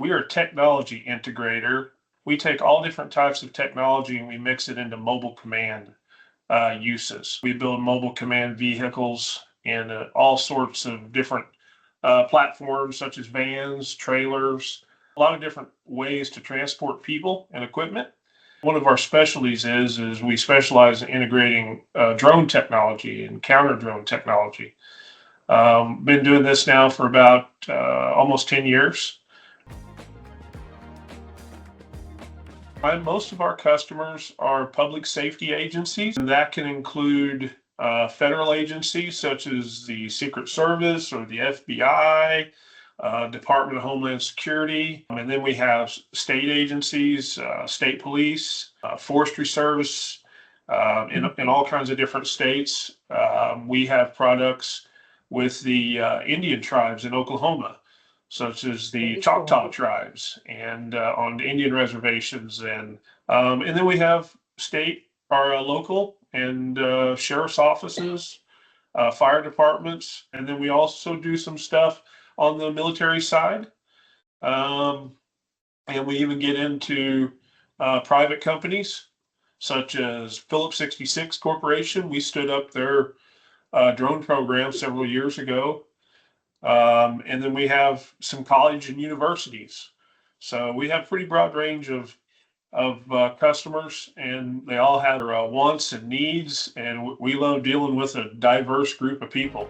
We are a technology integrator. We take all different types of technology and we mix it into mobile command uses. We build mobile command vehicles in all sorts of different platforms, such as vans, trailers, a lot of different ways to transport people and equipment. One of our specialties is we specialize in integrating drone technology and counter drone technology. Been doing this now for about almost 10 years. Most of our customers are public safety agencies, and that can include federal agencies such as the Secret Service or the FBI, Department of Homeland Security. And then we have state agencies, state police, forestry service, in all kinds of different states. We have products with the Indian tribes in Oklahoma, such as the Choctaw tribes and on the Indian reservations. And then we have state or local and sheriff's offices, fire departments. And then we also do some stuff on the military side. And we even get into private companies such as Phillips 66 Corporation. We stood up their drone program several years ago. And then we have some college and universities. So we have a pretty broad range of customers, and they all have their wants and needs, and we love dealing with a diverse group of people.